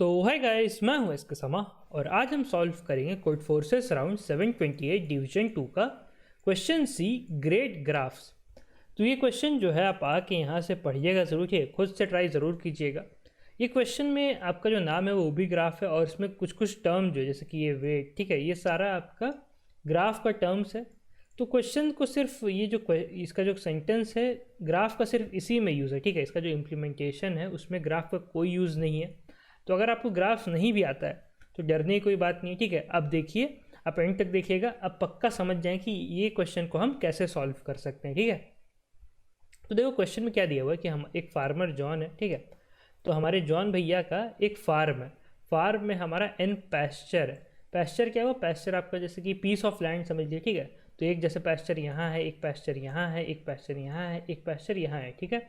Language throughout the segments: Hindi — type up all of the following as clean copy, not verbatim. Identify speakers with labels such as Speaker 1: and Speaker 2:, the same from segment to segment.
Speaker 1: तो हाय गाइस, मैं हूं इसका समा और आज हम सॉल्व करेंगे कोड फोर्सेस राउंड 728 डिवीजन 2 का क्वेश्चन सी ग्रेड ग्राफ्स। तो ये क्वेश्चन जो है आप आके यहाँ से पढ़िएगा ज़रूर, है खुद से ट्राई ज़रूर कीजिएगा। ये क्वेश्चन में आपका जो नाम है वो भी ग्राफ है और इसमें कुछ कुछ टर्म जो जैसे कि ये वेट, ठीक है, ये सारा आपका ग्राफ का टर्म्स है। तो क्वेश्चन को सिर्फ ये जो इसका जो सेंटेंस है ग्राफ का सिर्फ इसी में यूज़ है, ठीक है। इसका जो इम्प्लीमेंटेशन है उसमें ग्राफ का कोई यूज़ नहीं है। तो अगर आपको ग्राफ्स नहीं भी आता है तो डरने की कोई बात नहीं है, ठीक है। अब देखिए, आप एंड तक देखिएगा, अब पक्का समझ जाएं कि ये क्वेश्चन को हम कैसे सॉल्व कर सकते हैं, ठीक है। तो देखो क्वेश्चन में क्या दिया हुआ है कि हम एक फार्मर जॉन है, ठीक है। तो हमारे जॉन भैया का एक फार्म है, फार्म में हमारा एन पैस्चर है। पैस्चर क्या हुआ? पैस्चर आपका जैसे कि पीस ऑफ लैंड समझ लीजिए, ठीक है। तो एक जैसे पैस्चर यहाँ है, एक पैस्चर यहाँ है, एक पैस्चर यहाँ है, एक पैस्चर यहाँ है, ठीक है।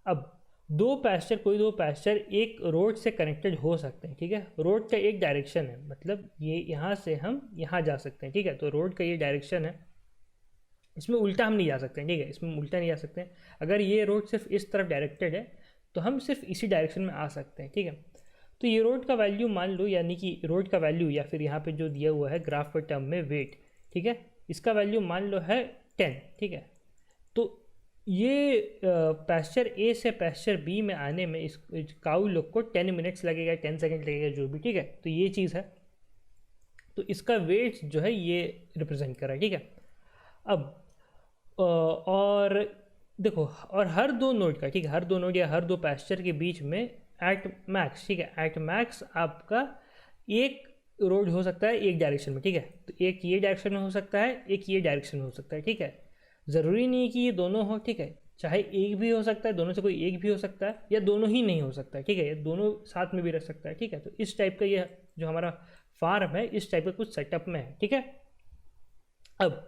Speaker 1: अब कोई दो पैस्चर एक रोड से कनेक्टेड हो सकते हैं, ठीक है। रोड का एक डायरेक्शन है, मतलब ये यहाँ से हम यहाँ जा सकते हैं, ठीक है। तो रोड का ये डायरेक्शन है, इसमें उल्टा हम नहीं जा सकते हैं, ठीक है। इसमें उल्टा नहीं जा सकते हैं। अगर ये रोड सिर्फ इस तरफ डायरेक्टेड है तो हम सिर्फ इसी डायरेक्शन में आ सकते हैं, ठीक है। तो ये रोड का वैल्यू मान लो, यानी कि रोड का वैल्यू या फिर यहाँ पे जो दिया हुआ है ग्राफ के टर्म में वेट, ठीक है, इसका वैल्यू मान लो है 10, ठीक है। तो ये पैस्चर ए से पैस्चर बी में आने में इस काऊ लोग को 10 मिनट्स लगेगा, 10 सेकेंड लगेगा, जो भी, ठीक है। तो ये चीज़ है, तो इसका वेट जो है ये रिप्रेजेंट कर रहा है, ठीक है। अब और देखो, और हर दो नोड का, ठीक है, हर दो नोड या हर दो पैस्चर के बीच में एट मैक्स, ठीक है, एट मैक्स आपका एक रोड हो सकता है एक डायरेक्शन में, ठीक है। तो एक ये डायरेक्शन में हो सकता है, एक ये डायरेक्शन में हो सकता है, ठीक है। ज़रूरी नहीं है कि ये दोनों हो, ठीक है। चाहे एक भी हो सकता है, दोनों से कोई एक भी हो सकता है, या दोनों ही नहीं हो सकता है, ठीक है। ये दोनों साथ में भी रह सकता है, ठीक है। तो इस टाइप का ये जो हमारा फार्म है इस टाइप का कुछ सेटअप में है, ठीक है। अब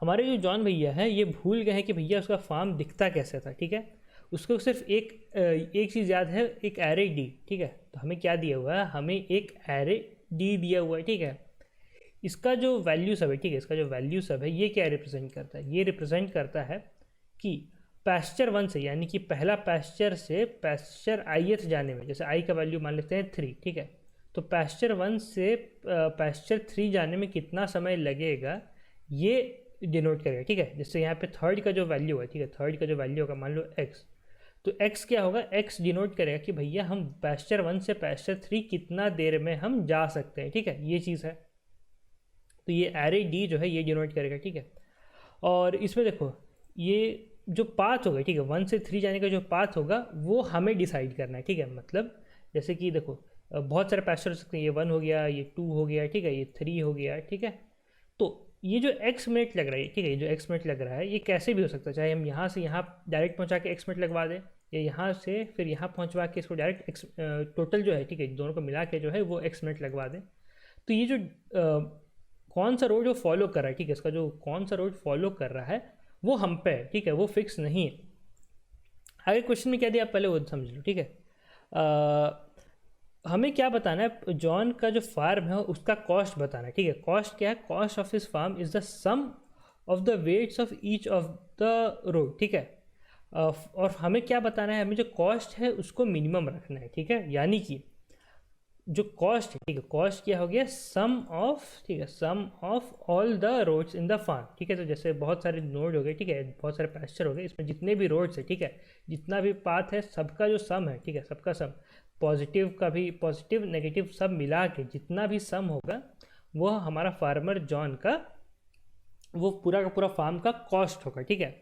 Speaker 1: हमारे जो जॉन भैया है ये भूल गए हैं कि भैया उसका फार्म दिखता कैसे था, ठीक है। उसको सिर्फ एक चीज़ याद है, एक एरे डी, ठीक है। तो हमें क्या दिया हुआ है? हमें एक एरे डी दिया हुआ है, ठीक है। इसका जो वैल्यू सब है, ठीक है, इसका जो वैल्यू सब है ये क्या रिप्रेजेंट करता है? ये रिप्रेजेंट करता है कि पैस्चर 1 से, यानी कि पहला पैस्चर से पैस्चर ith जाने में, जैसे आई का वैल्यू मान लेते हैं 3, ठीक है। तो पैस्चर 1 से पैस्चर 3 जाने में कितना समय लगेगा ये डिनोट करेगा, ठीक है। जैसे यहाँ पे थर्ड का जो वैल्यू है, ठीक है, थर्ड का जो वैल्यू होगा मान लो x, तो x क्या होगा? x डिनोट करेगा कि भैया हम पैस्चर 1 से पैस्चर 3 कितना देर में हम जा सकते हैं, ठीक है, ये चीज़ है। तो ये एरे डी जो है ये डिनोट करेगा, ठीक है। और इसमें देखो ये जो पाथ होगा, ठीक है, 1 से 3 जाने का जो पाथ होगा वो हमें डिसाइड करना है, ठीक है। मतलब जैसे कि देखो बहुत सारे पैस्चर हो सकते हैं, ये 1 हो गया, ये 2 हो गया, ठीक है, ये 3 हो गया, ठीक है। तो ये जो x मिनट लग रहा है, ठीक है, ये जो x मिनट लग रहा है ये कैसे भी हो सकता है। चाहे हम यहाँ से यहाँ डायरेक्ट पहुँचा के x मिनट लगवा दें, या यहाँ से फिर यहाँ पहुँचवा के इसको डायरेक्ट x टोटल जो है, ठीक है, दोनों को मिला के जो है वो x मिनट लगवा दें। तो ये जो कौन सा रोड जो फॉलो कर रहा है, ठीक है, इसका जो कौन सा रोड फॉलो कर रहा है वो हम पे है, ठीक है, वो फिक्स नहीं है। आगे क्वेश्चन में क्या दिया आप पहले वो समझ लो, ठीक है। हमें क्या बताना है? जॉन का जो फार्म है उसका कॉस्ट बताना है, ठीक है। कॉस्ट क्या है? Cost of his farm is the sum of the weights of each of the road, ठीक है। और हमें क्या बताना है? हमें जो कॉस्ट है उसको मिनिमम रखना है, ठीक है। यानी कि जो कॉस्ट है, ठीक है, कॉस्ट क्या हो गया? सम ऑफ, ठीक है, sum of all the roads in the farm, ठीक है। तो जैसे बहुत सारे नोड हो गए, ठीक है, बहुत सारे पैस्चर हो गए, इसमें जितने भी रोड्स है, ठीक है, जितना भी पाथ है सबका जो सम है, ठीक है, सबका सम, पॉजिटिव का भी, पॉजिटिव नेगेटिव सब मिला के जितना भी सम होगा वो हमारा फार्मर जॉन का वो पूरा का पूरा फार्म का कॉस्ट होगा, ठीक है।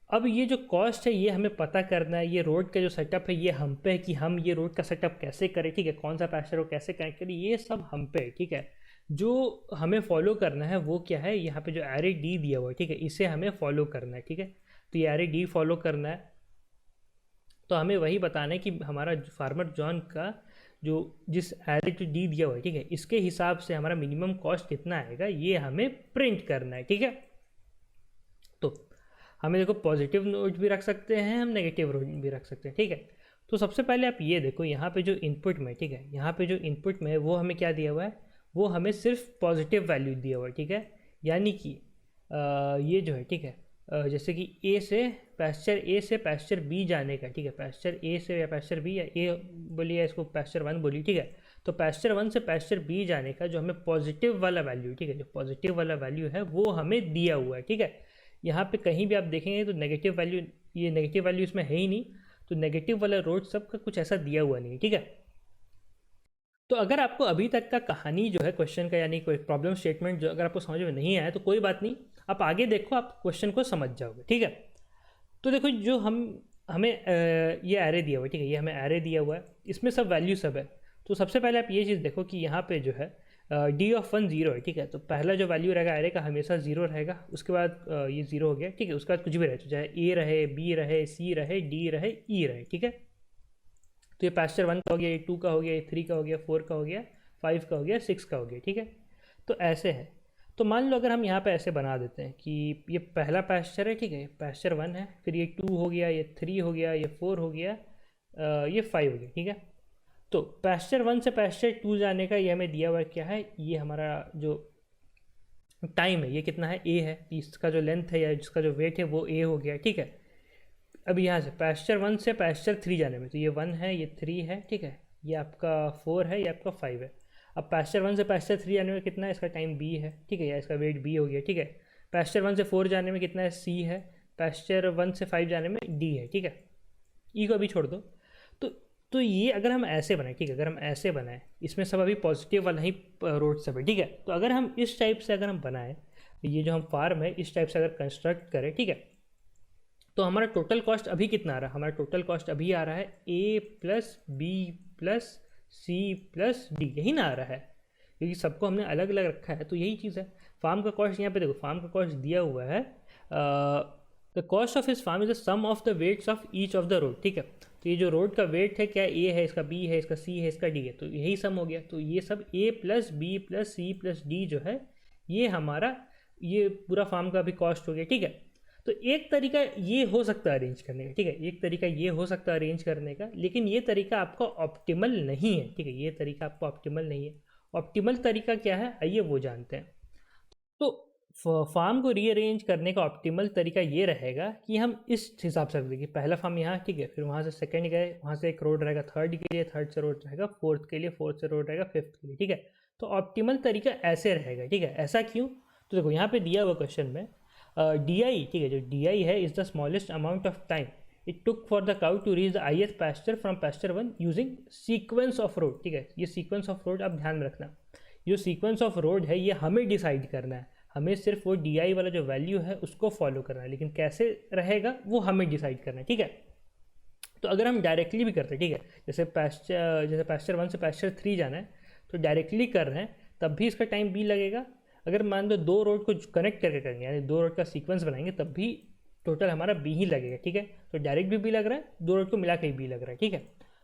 Speaker 1: अब ये जो कॉस्ट है ये हमें पता करना है, ये रोड का जो सेटअप है ये हम पे है कि हम ये रोड का सेटअप कैसे करें, ठीक है, कौन सा पैस्चर को कैसे कनेक्ट करें, ये सब हम पे है, ठीक है। जो हमें फॉलो करना है वो क्या है? यहाँ पे जो एरे डी दिया हुआ है, ठीक है, इसे हमें फॉलो करना है, ठीक है। तो ये एरे डी फॉलो करना है, तो हमें वही बताना है कि हमारा फार्मर जॉन का जो जिस एरे डी दिया हुआ है, ठीक है, इसके हिसाब से हमारा मिनिमम कॉस्ट कितना आएगा ये हमें प्रिंट करना है, ठीक है। तो हमें देखो पॉजिटिव नोट भी रख सकते हैं, हम नेगेटिव नोट भी रख सकते हैं, ठीक है। तो सबसे पहले आप ये देखो यहाँ पे जो इनपुट में, ठीक है, यहाँ पे जो इनपुट में है वो हमें क्या दिया हुआ है? वो हमें सिर्फ पॉजिटिव वैल्यू दिया हुआ है, ठीक है। यानी कि ये जो है, ठीक है, जैसे कि पैस्चर ए से पैस्चर बी जाने का, ठीक है, पैस्चर ए से या पैस्चर बी, या ए बोलिए इसको पैस्चर 1 बोलिए, ठीक है। तो पैस्चर 1 से पैस्चर बी जाने का जो हमें पॉजिटिव वाला वैल्यू, ठीक है, जो पॉजिटिव वाला वैल्यू है वो हमें दिया हुआ है, ठीक है। यहाँ पे कहीं भी आप देखेंगे तो नेगेटिव वैल्यू, ये नेगेटिव वैल्यू इसमें है ही नहीं, तो नेगेटिव वाला रोड सब का कुछ ऐसा दिया हुआ नहीं है, ठीक है। तो अगर आपको अभी तक का कहानी जो है क्वेश्चन का, यानी कोई प्रॉब्लम स्टेटमेंट जो अगर आपको समझ में नहीं आया तो कोई बात नहीं, आप आगे देखो, आप क्वेश्चन को समझ जाओगे, ठीक है। तो देखो जो हमें ये एरे दिया हुआ है, ठीक है, ये हमें एरे दिया हुआ है, इसमें सब वैल्यू सब है। तो सबसे पहले आप ये चीज़ देखो कि यहाँ पे जो है डी ऑफ 1 0 है, ठीक है। तो पहला जो वैल्यू रहेगा एरे का हमेशा 0 रहेगा, उसके बाद ये 0 हो गया, ठीक है। उसके बाद कुछ भी रहे, चाहे ए रहे, बी रहे, सी रहे, डी रहे, ई रहे, ठीक है। तो ये पैस्चर 1 का हो गया, ये 2 का हो गया, ये 3 का हो गया, 4 का हो गया, 5 का हो गया, 6 का हो गया, ठीक है। तो ऐसे है। तो मान लो अगर हम यहाँ पे ऐसे बना देते हैं कि ये पहला पैस्चर है, ठीक है, पैस्चर 1 है, फिर ये 2 हो गया, ये 3 हो गया, ये 4 हो गया, ये 5 हो गया, ठीक है। तो पैस्चर 1 से पैस्चर 2 जाने का ये हमें दिया हुआ क्या है, ये हमारा जो टाइम है ये कितना है, ए है, इसका जो लेंथ है या जिसका जो वेट है वो ए हो गया, ठीक है। अब यहाँ से पैस्चर 1 से पैस्चर 3 जाने में, तो ये 1 है, ये 3 है, ठीक है, ये आपका 4 है, ये आपका 5 है। अब पैस्चर 1 से पैस्चर 3 जाने में कितना है, इसका टाइम बी है, ठीक है, या इसका वेट बी हो गया, ठीक है। पैस्चर 1 से 4 जाने में कितना है, सी है। पैस्चर 1 से 5 जाने में डी है, ठीक है। ई को अभी छोड़ दो। तो ये अगर हम ऐसे बनाए, ठीक है, अगर हम ऐसे बनाए, इसमें सब अभी पॉजिटिव वाला ही रोड सब है, ठीक है। तो अगर हम इस टाइप से अगर हम बनाएं, ये जो हम फार्म है इस टाइप से अगर कंस्ट्रक्ट करें, ठीक है, तो हमारा टोटल कॉस्ट अभी कितना आ रहा है, हमारा टोटल कॉस्ट अभी आ रहा है a plus b plus c plus d, यही ना आ रहा है, क्योंकि सबको हमने अलग अलग रखा है। तो यही चीज़ है। फार्म का कॉस्ट यहाँ पे देखो, फार्म का कॉस्ट दिया हुआ है, the cost of his farm is the sum of the weights of each of the road, ठीक है। तो ये जो रोड का वेट है, क्या ए है, इसका बी है, इसका सी है, इसका डी है, तो यही सम हो गया। तो ये सब a plus b plus c plus d जो है, ये हमारा ये पूरा फार्म का भी कॉस्ट हो गया, ठीक है। तो एक तरीका ये हो सकता है अरेंज करने का, ठीक है, एक तरीका ये हो सकता है अरेंज करने का, लेकिन ये तरीका आपका ऑप्टिमल नहीं है, ठीक है, ये तरीका आपका ऑप्टिमल नहीं है। ऑप्टिमल तरीका क्या है, आइए वो जानते हैं। तो फार्म को रीअरेंज करने का ऑप्टिमल तरीका ये रहेगा कि हम इस हिसाब से देखिए, पहला फार्म यहाँ, ठीक है, फिर वहाँ से सेकंड गए, वहाँ से एक रोड रहेगा थर्ड के लिए, थर्ड से रोड रहेगा फोर्थ के लिए, फोर्थ से रोड रहेगा फिफ्थ के लिए, ठीक है। तो ऑप्टिमल तरीका ऐसे रहेगा, ठीक है। ऐसा क्यों, तो देखो यहाँ पे दिया हुआ क्वेश्चन में डी आई, ठीक है, जो डी आई है is the smallest amount of time it took for the cow to reach the ith pasture from pasture 1 using sequence of road, ठीक है। ये सीक्वेंस ऑफ रोड आप ध्यान में रखना, जो सीक्वेंस ऑफ रोड है ये हमें डिसाइड करना है, हमें सिर्फ वो डी आई वाला जो वैल्यू है उसको फॉलो करना है, लेकिन कैसे रहेगा वो हमें डिसाइड करना है, ठीक है। तो अगर हम डायरेक्टली भी करते हैं, ठीक है, जैसे पैस्चर 1 से पैस्चर 3 जाना है तो डायरेक्टली कर रहे हैं तब भी इसका टाइम बी लगेगा। अगर मान लो दो रोड को कनेक्ट करके करेंगे, यानी दो रोड का सीक्वेंस बनाएंगे, तब भी टोटल हमारा बी ही लगेगा, ठीक है। तो डायरेक्ट भी लग रहा है, दो रोड को मिला के बी लग रहा है, ठीक है।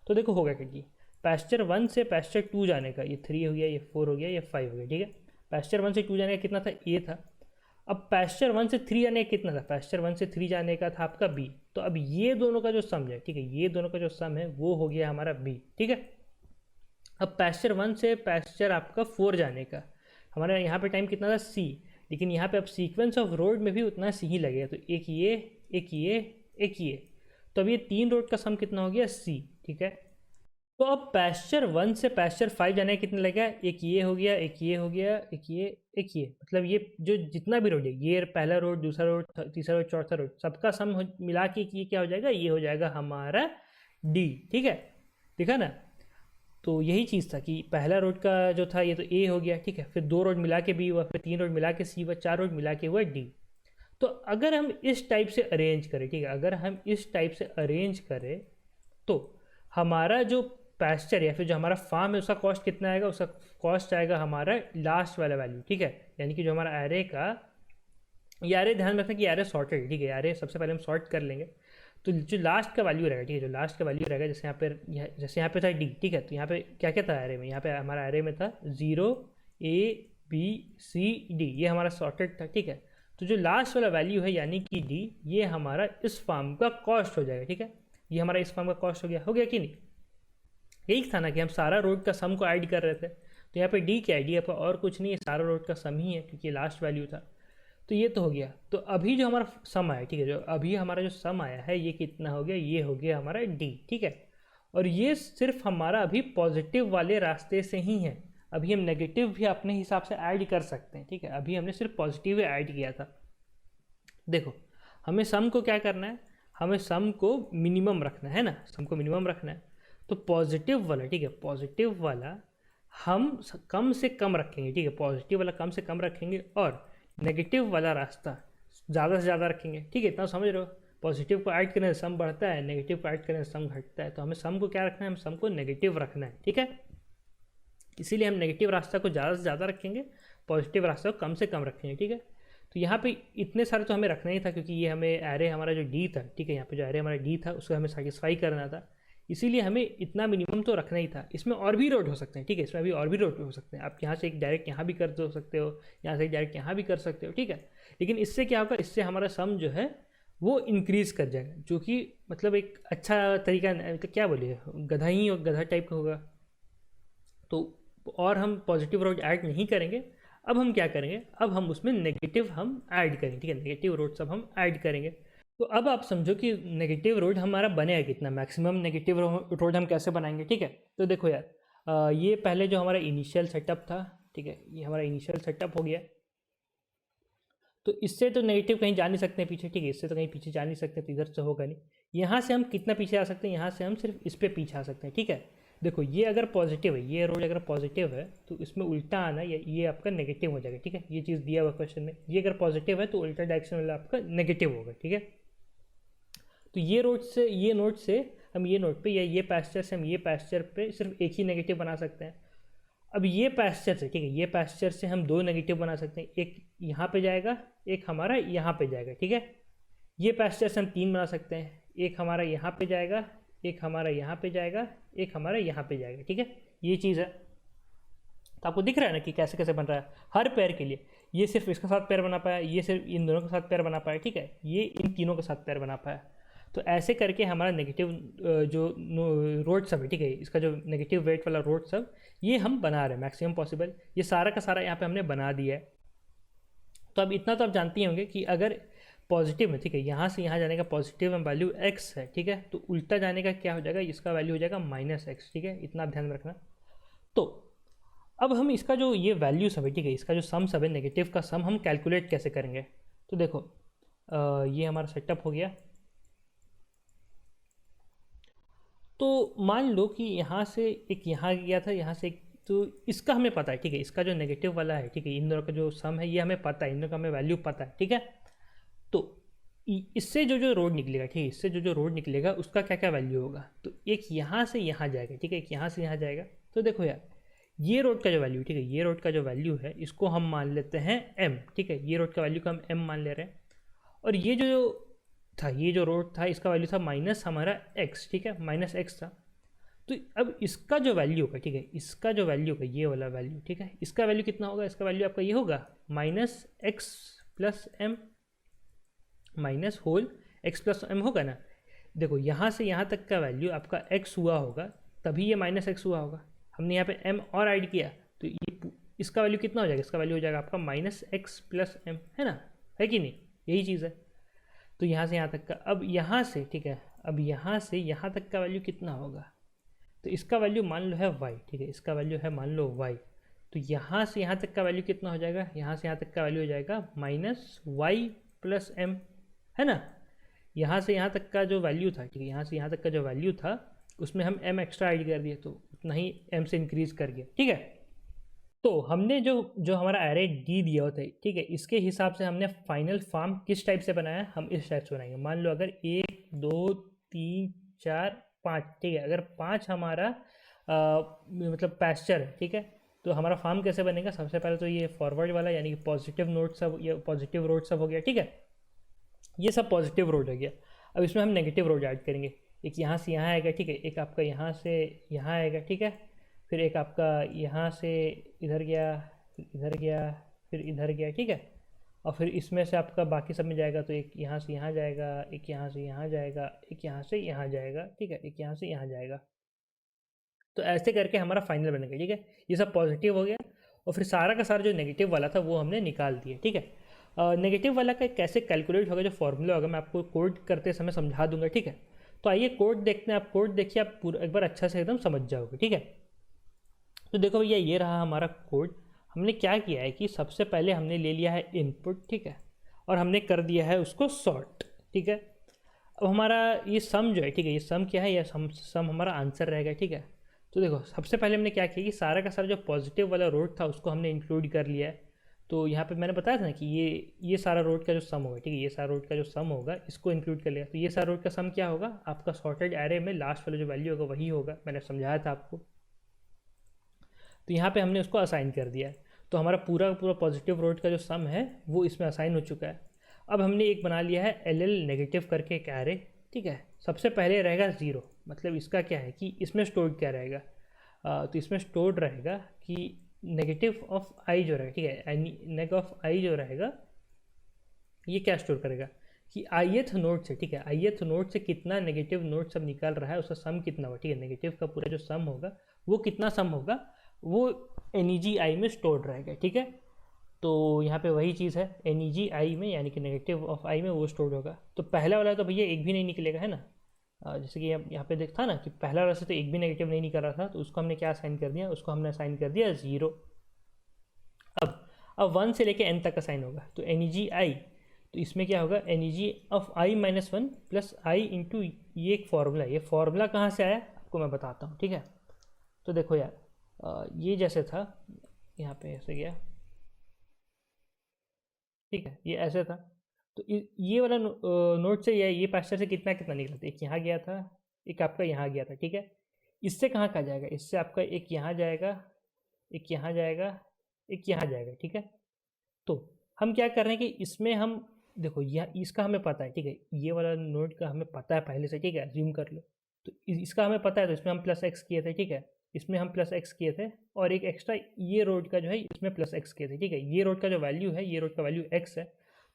Speaker 1: तो देखो होगा क्या कि पैस्चर 1 से पैस्चर 2 जाने का ये 3 हो गया, ये 4 हो गया, ये 5 हो गया, ठीक है। पैस्चर 1 से 2 जाने का कितना था, ए था। अब पैस्चर 1 से 3 जाने का कितना था, पैस्चर 1 से 3 जाने का था आपका बी। तो अब ये दोनों का जो सम है, ठीक है, ये दोनों का जो सम है वो हो गया हमारा बी, ठीक है। अब पैस्चर 1 से पैस्चर आपका 4 जाने का हमारा यहाँ पे टाइम कितना था, सी, लेकिन यहाँ पे अब सीक्वेंस ऑफ रोड में भी उतना सी ही लगेगा, तो एक ये एक ये एक ये, तो अब ये 3 रोड का सम कितना हो गया, सी, ठीक है। तो अब पैस्चर 1 से पैस्चर 5 जाने कितना लगेगा, एक ये हो गया, एक ये हो गया, एक ये, मतलब ये जो जितना भी रोड है, ये पहला रोड, दूसरा रोड, तीसरा रोड, चौथा रोड, सबका सम मिला के ये क्या हो जाएगा, ये हो जाएगा हमारा डी, ठीक है। देखा ना, तो यही चीज़ था कि पहला रोड का जो था ये तो ए हो गया, ठीक है, फिर 2 रोड मिला के बी हुआ, फिर 3 रोड मिला के सी हुआ, 4 रोड मिला के हुआ डी। तो अगर हम इस टाइप से अरेंज करें, ठीक है, अगर हम इस टाइप से अरेंज करें तो हमारा जो पैस्चर या फिर जो हमारा फार्म है उसका कॉस्ट कितना आएगा, उसका कॉस्ट आएगा हमारा लास्ट वाला वैल्यू, ठीक है। यानी कि जो हमारा एरे का, ये एरे ध्यान रखना कि एरे सॉर्टेड, ठीक है, एरे सबसे पहले हम सॉर्ट कर लेंगे। तो जो लास्ट का वैल्यू रहेगा, ठीक है, जो लास्ट का वैल्यू रहेगा, जैसे यहाँ पे था डी, ठीक है, तो यहाँ पे क्या क्या था एरे में, यहाँ पे हमारा एरे में था 0 A B C D, ये हमारा सॉर्टेड था, ठीक है। तो जो लास्ट वाला वैल्यू है यानी कि डी, ये हमारा इस फार्म का कॉस्ट हो जाएगा, ठीक है। ये हमारा इस फार्म का कॉस्ट हो गया कि नहीं। यही था ना कि हम सारा रोड का सम को ऐड कर रहे थे, तो यहाँ पे डी क्या है, डी आपका और कुछ नहीं है, सारा रोड का सम ही है, क्योंकि लास्ट वैल्यू था। तो ये तो हो गया। तो अभी जो हमारा सम आया, ठीक है, जो अभी हमारा जो सम आया है ये कितना हो गया, ये हो गया हमारा डी, ठीक है। और ये सिर्फ हमारा अभी पॉजिटिव वाले रास्ते से ही है, अभी हम नेगेटिव भी अपने हिसाब से ऐड कर सकते हैं, ठीक है। अभी हमने सिर्फ पॉजिटिव ही ऐड किया था। देखो हमें सम को क्या करना है, हमें सम को मिनिमम रखना है ना, सम को मिनिमम रखना है। तो पॉजिटिव वाला, ठीक है, पॉजिटिव वाला हम कम से कम रखेंगे, ठीक है, पॉजिटिव वाला कम से कम रखेंगे और नेगेटिव वाला रास्ता ज़्यादा से ज़्यादा रखेंगे, ठीक है। इतना समझ रहे हो, पॉजिटिव को ऐड करने से सम बढ़ता है, नेगेटिव को ऐड करने से सम घटता है। तो हमें सम को क्या रखना है, हम सम को नेगेटिव रखना है, ठीक है। इसीलिए हम नेगेटिव रास्ता को ज़्यादा से ज़्यादा रखेंगे, पॉजिटिव रास्ता को कम से कम रखेंगे, ठीक है। तो यहाँ पे इतने सारे तो हमें रखना ही था, क्योंकि ये हमें एरे हमारा जो डी था, ठीक है, यहाँ पे जो एरे हमारा डी था उसको हमें सेटिस्फाई करना था, इसीलिए हमें इतना मिनिमम तो रखना ही था। इसमें और भी रोड हो सकते हैं, ठीक है, इसमें अभी और भी रोड हो सकते हैं। आप यहाँ से एक डायरेक्ट यहाँ भी कर दो सकते हो, यहाँ से एक डायरेक्ट यहाँ भी कर सकते हो, ठीक है। लेकिन इससे क्या होगा, इससे हमारा सम जो है वो इंक्रीज़ कर जाएगा, जो कि मतलब एक अच्छा तरीका, मतलब क्या बोलिए, गधा ही और गधा टाइप का होगा। तो और हम पॉजिटिव रोड ऐड नहीं करेंगे। अब हम क्या करेंगे, अब हम उसमें नेगेटिव हम ऐड करेंगे, ठीक है, नेगेटिव रोड सब हम ऐड करेंगे। तो अब आप समझो कि नेगेटिव रोड हमारा बनेगा कितना, मैक्सिमम नेगेटिव रोड हम कैसे बनाएंगे, ठीक है। तो देखो यार, ये पहले जो हमारा इनिशियल सेटअप था, ठीक है, ये हमारा इनिशियल सेटअप हो गया। तो इससे तो नेगेटिव कहीं जा नहीं सकते हैं पीछे, ठीक है, इससे तो कहीं पीछे जा नहीं सकते, तो इधर से होगा नहीं। यहाँ से हम कितना पीछे आ सकते हैं, यहाँ से हम सिर्फ इस पर पीछे आ सकते हैं, ठीक है। देखो ये अगर पॉजिटिव है, ये रोड अगर पॉजिटिव है तो इसमें उल्टा आना, ये आपका नेगेटिव हो जाएगा, ठीक है। ये चीज़ दिया हुआ क्वेश्चन में, ये अगर पॉजिटिव है तो उल्टा डायरेक्शन वाला आपका नेगेटिव होगा, ठीक है। तो ये रोड से, ये नोट से हम ये नोट पे या ये पैस्चर से हम ये पैस्चर पे सिर्फ एक ही नेगेटिव बना सकते हैं। अब ये पैस्चर से, ठीक है, ये पैस्चर से हम दो नेगेटिव बना सकते हैं, एक यहाँ पे जाएगा, एक हमारा यहाँ पे जाएगा, ठीक है। ये पैस्चर से हम तीन बना सकते हैं, एक हमारा यहाँ पे जाएगा, एक हमारा यहाँ पे जाएगा, एक हमारा यहाँ पे जाएगा, ठीक है। ये चीज़ है। तो आपको दिख रहा है ना कि कैसे कैसे बन रहा है हर पैर के लिए। ये सिर्फ इसके साथ पैर बना पाया, ये सिर्फ इन दोनों के साथ पैर बना पाया, ठीक है, ये इन तीनों के साथ पैर बना पाया। तो ऐसे करके हमारा नेगेटिव जो रोड सब है, ठीक है, इसका जो नेगेटिव वेट वाला रोड सब ये हम बना रहे हैं मैक्सिमम पॉसिबल। ये सारा का सारा यहाँ पे हमने बना दिया है। तो अब इतना तो आप जानते ही होंगे कि अगर पॉजिटिव में, ठीक है, यहाँ से यहाँ जाने का पॉजिटिव में वैल्यू x है, ठीक है, तो उल्टा जाने का क्या हो जाएगा, इसका वैल्यू हो जाएगा -x, ठीक है, इतना ध्यान में रखना। तो अब हम इसका जो ये वैल्यू सब है, ठीक है, इसका जो सम सब है, नेगेटिव का सम हम कैलकुलेट कैसे करेंगे। तो देखो ये हमारा सेटअप हो गया। तो मान लो कि यहाँ से एक यहाँ गया था, यहाँ से एक, तो इसका हमें पता है, ठीक है, इसका जो नेगेटिव वाला है, ठीक है, इन दोनों का जो सम है ये हमें पता है, इन दोनों का हमें वैल्यू पता है, ठीक है। तो इससे जो जो रोड निकलेगा, ठीक है, इससे जो जो रोड निकलेगा उसका क्या क्या वैल्यू होगा। तो एक यहाँ से यहाँ जाएगा, ठीक है, एक यहाँ से यहाँ जाएगा। तो देखो यार, ये रोड का जो वैल्यू, ठीक है, ये रोड का जो वैल्यू है इसको हम मान लेते हैं m, ठीक है, ये रोड का वैल्यू को हम m मान ले रहे हैं। और ये जो था, ये जो रोड था इसका वैल्यू था माइनस हमारा x, ठीक है, -x था। तो अब इसका जो वैल्यू होगा, ठीक है, इसका जो वैल्यू होगा ये वाला वैल्यू, ठीक है, इसका वैल्यू कितना होगा, इसका वैल्यू आपका ये होगा -x + m minus whole x+m होगा ना। देखो यहाँ से यहाँ तक का वैल्यू आपका x हुआ होगा, तभी ये -x हुआ होगा। हमने यहाँ पे m और ऐड किया, तो ये इसका वैल्यू कितना हो जाएगा, इसका वैल्यू हो जाएगा आपका -x+m, है ना, है कि नहीं, यही चीज़ है। तो यहाँ से यहाँ तक का, अब यहाँ से, ठीक है, अब यहाँ से यहाँ तक का वैल्यू कितना होगा, तो इसका वैल्यू मान लो है y, ठीक है, इसका वैल्यू है मान लो y। तो यहाँ से यहाँ तक का वैल्यू कितना हो जाएगा, यहाँ से यहाँ तक का वैल्यू हो जाएगा -y+m, है ना। यहाँ से यहाँ तक का जो वैल्यू था, ठीक है, यहाँ से यहाँ तक का जो वैल्यू था उसमें हम m एक्स्ट्रा ऐड कर दिए, तो उतना ही m से इंक्रीज कर गया, ठीक है। तो हमने जो हमारा एरे डी दिया होता है, ठीक है, इसके हिसाब से हमने फाइनल फॉर्म किस टाइप से बनाया, हम इस टाइप से बनाएंगे। मान लो अगर 1 2 3 4 5, ठीक है, अगर 5 हमारा मतलब पैस्चर है, ठीक है, तो हमारा फॉर्म कैसे बनेगा। सबसे पहले तो ये फॉरवर्ड वाला यानी कि पॉजिटिव नोट सब, ये पॉजिटिव रोड सब हो गया, ठीक है, ये सब पॉजिटिव रोड हो गया। अब इसमें हम नेगेटिव रोड ऐड करेंगे, एक यहाँ से यहाँ आएगा, ठीक है, एक आपका यहाँ से यहाँ आएगा, ठीक है, फिर एक आपका यहाँ से इधर गया, फिर इधर गया, फिर इधर गया, ठीक है, और फिर इसमें से आपका बाकी सब में जाएगा, तो एक यहाँ से यहाँ जाएगा, एक यहाँ से यहाँ जाएगा, एक यहाँ से यहाँ जाएगा, ठीक है, एक यहाँ से यहाँ जाएगा। तो ऐसे करके हमारा फाइनल बनेगा, ठीक है, ये सब पॉजिटिव हो गया। और फिर सारा का सारा जो नेगेटिव वाला था वो हमने निकाल दिया, ठीक है। नेगेटिव वाला का कैसे कैलकुलेट होगा, जो फॉर्मूला होगा मैं आपको कोड करते समय समझा दूंगा, ठीक है। तो आइए कोड देखते हैं, आप कोड देखिए, आप पूरा एक बार अच्छा से एकदम समझ जाओगे, ठीक है। तो देखो भैया ये रहा हमारा कोड। हमने क्या किया है कि सबसे पहले हमने ले लिया है इनपुट, ठीक है, और हमने कर दिया है उसको सॉर्ट, ठीक है। अब हमारा ये सम जो है, ठीक है, ये सम क्या है, ये सम हमारा आंसर रहेगा, ठीक है। तो देखो सबसे पहले हमने क्या किया कि सारा का सारा जो पॉजिटिव वाला रोड था उसको हमने इंक्लूड कर लिया है। तो यहाँ पे मैंने बताया था ना कि ये सारा रोड का जो सम होगा, ठीक है, ये सारा रोड का जो सम होगा इसको इंक्लूड कर लिया। तो ये सारा रोड का सम क्या होगा, आपका सॉर्टेड एरे में लास्ट वाला जो वैल्यू होगा वही होगा, मैंने समझाया था आपको। तो यहाँ पे हमने उसको असाइन कर दिया है। तो हमारा पूरा पूरा पॉजिटिव रोड का जो सम है वो इसमें असाइन हो चुका है। अब हमने एक बना लिया है एल नेगेटिव करके एक एरे, ठीक है। सबसे पहले रहेगा 0, मतलब इसका क्या है कि इसमें स्टोर्ड क्या रहेगा, तो इसमें स्टोर्ड रहेगा कि नेगेटिव ऑफ आई जो रहेगा, ठीक है, नेग ऑफ आई जो रहेगा ये क्या स्टोर करेगा कि ith नोड से, ठीक है, ith नोड से कितना नेगेटिव नोड सब निकल रहा है उसका सम कितना होगा, ठीक है। नेगेटिव का पूरा जो सम होगा वो कितना सम होगा वो NEGI में स्टोर्ड रहेगा, ठीक है। तो यहाँ पे वही चीज़ है, NEGI में यानी कि नेगेटिव ऑफ आई में वो स्टोर्ड होगा। तो पहला वाला तो भैया एक भी नहीं निकलेगा, है ना। जैसे कि यहाँ पे देखता ना कि पहला वाला से तो एक भी नेगेटिव नहीं निकल रहा था, तो उसको हमने क्या असाइन कर दिया, उसको हमने असाइन कर दिया 0। अब 1 से लेके n तक असाइन होगा, तो NEGI, तो इसमें क्या होगा NEG of i - 1 plus I into ये एक फॉर्मूला है। ये फॉर्मूला कहाँ से आया आपको मैं बताता हूँ, ठीक है। तो देखो यार ये जैसे था, यहाँ पे ऐसे गया, ठीक है, ये ऐसे था। तो ये वाला नोट से ये पास्टर से कितना कितना निकला था, एक यहाँ गया था, एक आपका यहाँ गया था, ठीक है। इससे कहाँ कहाँ जाएगा, इससे आपका एक यहाँ जाएगा, एक यहाँ जाएगा, एक यहाँ जाएगा, ठीक है। तो हम क्या कर रहे हैं कि इसमें हम देखो यह इसका हमें पता है, ठीक है, ये वाला नोड का हमें पता है पहले से, ठीक है, अज्यूम कर लो। तो इसका हमें पता है, तो इसमें हम प्लस एक्स किए थे, ठीक है, इसमें हम प्लस एक्स किए थे, और एक एक्स्ट्रा ये रोड का जो है इसमें प्लस एक्स किए थे, ठीक है। ये रोड का जो वैल्यू है, ये रोड का वैल्यू एक्स है।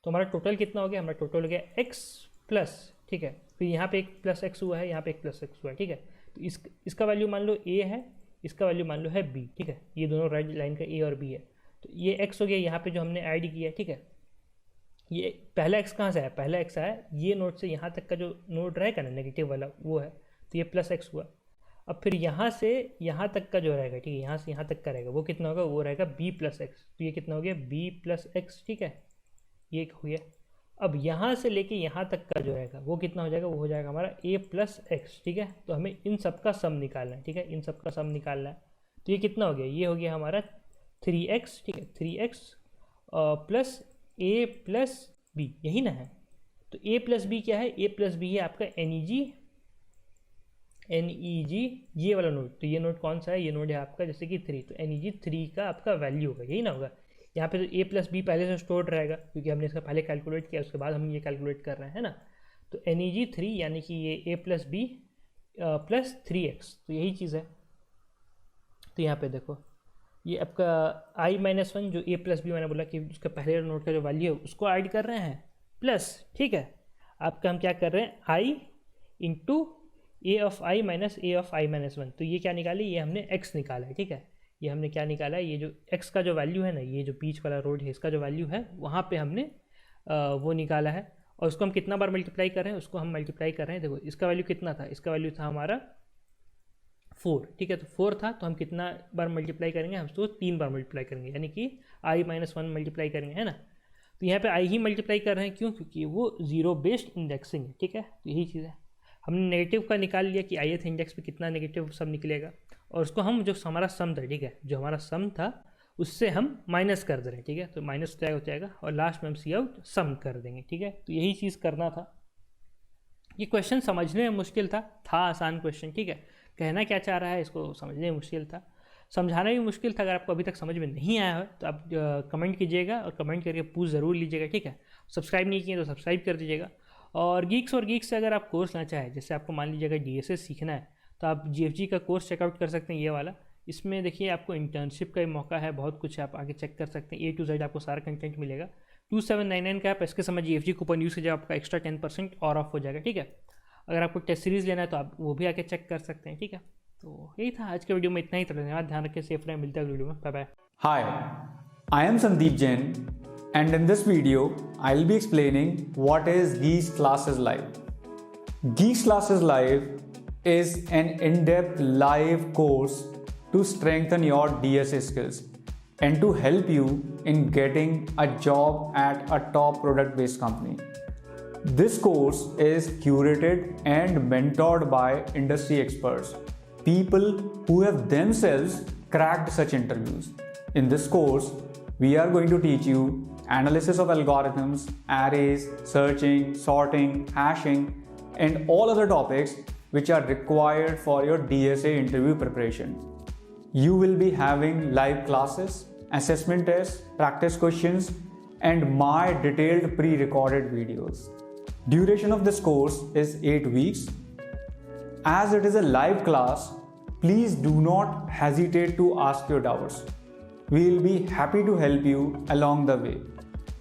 Speaker 1: तो हमारा टोटल कितना हो गया, हमारा टोटल हो गया एक्स प्लस, ठीक है, फिर यहाँ पे एक प्लस एक्स हुआ है, यहाँ पे एक प्लस एक्स हुआ है, ठीक है। तो इसका वैल्यू मान लो ए है, इसका वैल्यू मान लो है बी, ठीक है, ये दोनों रेड लाइन का ए और बी है। तो ये एक्स हो गया यहाँ पे जो हमने ऐड किया, ठीक है। ये पहला एक्स कहाँ से आया, पहला एक्स आया ये नोड से यहाँ तक का जो नोड रहेगा ना नेगेटिव वाला वो है, तो ये प्लस एक्स हुआ। अब फिर यहाँ से यहाँ तक का जो रहेगा, ठीक है, यहाँ से यहाँ तक का रहेगा वो कितना होगा, वो रहेगा बी प्लस एक्स। तो ये कितना हो गया बी प्लस एक्स, ठीक है, ये हो गया। अब यहाँ से लेके यहाँ तक का जो रहेगा वो कितना हो जाएगा, वो हो जाएगा हमारा ए प्लस एक्स, ठीक है। तो हमें इन सब का सम निकालना है, ठीक है, इन सब का सम निकालना है। तो ये कितना हो गया, ये हो गया हमारा 3x, ठीक है, 3x प्लस ए प्लस बी, यही ना है। तो ए प्लस बी क्या है, ए प्लस बी है आपका NEG ये वाला नोड। तो ये नोड कौन सा है, ये नोड है आपका जैसे कि 3, तो NEG 3 का आपका वैल्यू होगा, यही ना होगा। यहाँ पे तो ए प्लस बी पहले से स्टोर्ड रहेगा क्योंकि हमने इसका पहले कैलकुलेट किया, उसके बाद हम ये कैलकुलेट कर रहे हैं ना। तो NEG 3 यानी कि ये ए प्लस बी प्लस 3x, तो यही चीज़ है। तो यहाँ पे देखो ये आपका i - 1 जो ए प्लस बी मैंने बोला कि उसका पहले नोड का जो वैल्यू है उसको ऐड कर रहे हैं प्लस, ठीक है, आपका हम क्या कर रहे हैं i into A of I minus A of I minus 1। तो ये क्या निकाले, ये हमने x निकाला है, ठीक है। ये हमने क्या निकाला है, ये जो x का जो वैल्यू है ना, ये जो बीच वाला रोड है इसका जो वैल्यू है वहाँ पे हमने वो निकाला है। और उसको हम कितना बार मल्टीप्लाई कर रहे हैं, उसको हम मल्टीप्लाई कर रहे हैं। देखो इसका वैल्यू कितना था, इसका वैल्यू था हमारा 4, ठीक है। तो 4 था, तो हम कितना बार मल्टीप्लाई करेंगे, हम उसको 3 बार मल्टीप्लाई करेंगे, यानी कि i - 1 मल्टीप्लाई करेंगे, है ना। तो यहाँ पे i ही मल्टीप्लाई कर रहे हैं, क्यों, क्योंकि वो जीरो बेस्ड इंडेक्सिंग है, ठीक है। तो यही चीज़ है, हमने नेगेटिव का निकाल लिया कि ith इंडेक्स पे कितना नेगेटिव सम निकलेगा, और उसको हम जो हमारा सम था, ठीक है, जो हमारा सम था उससे हम माइनस कर दे रहे हैं, ठीक है। तो माइनस हो जाएगा और लास्ट में हम सी आउट सम कर देंगे, ठीक है। तो यही चीज़ करना था। ये क्वेश्चन समझने में मुश्किल था आसान क्वेश्चन, ठीक है। कहना क्या चाह रहा है इसको समझने में मुश्किल था, समझाना भी मुश्किल था। अगर आपको अभी तक समझ में नहीं आया है तो आप कमेंट कीजिएगा और कमेंट करके पूछ ज़रूर लीजिएगा, ठीक है। सब्सक्राइब नहीं किए तो सब्सक्राइब कर दीजिएगा। और गीक्स से अगर आप कोर्स लेना चाहें, जैसे आपको मान लीजिए अगर DSS सीखना है तो आप GFG का कोर्स चेकआउट कर सकते हैं, ये वाला। इसमें देखिए आपको इंटर्नशिप का मौका है, बहुत कुछ आप आगे चेक कर सकते हैं, A to Z आपको सारा कंटेंट मिलेगा। 2799 का आप इसके समय GFG कूपन यूज़ कीजिए, आपका एक्स्ट्रा 10% और ऑफ हो जाएगा, ठीक है। अगर आपको टेस्ट सीरीज़ लेना है तो आप वो भी आके चेक कर सकते हैं, ठीक है। तो यही था आज के वीडियो में, इतना ही। धन्यवाद, ध्यान रखिए, सेफ रहें, मिलते हैं अगले वीडियो में, bye bye.
Speaker 2: Hi, I am Sandeep Jain, and in this video, I'll be explaining what is Geeks Classes Live. Geeks Classes Live is an in-depth live course to strengthen your DSA skills and to help you in getting a job at a top product-based company. This course is curated and mentored by industry experts, people who have themselves cracked such interviews. In this course, we are going to teach you analysis of algorithms, arrays, searching, sorting, hashing, and all other topics which are required for your DSA interview preparation. You will be having live classes, assessment tests, practice questions, and my detailed pre-recorded videos. Duration of this course is 8 weeks. As it is a live class, please do not hesitate to ask your doubts. We will be happy to help you along the way.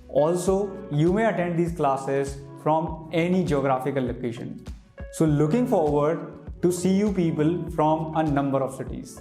Speaker 2: Also, you may attend these classes from any geographical location. So looking forward to see you people from a number of cities.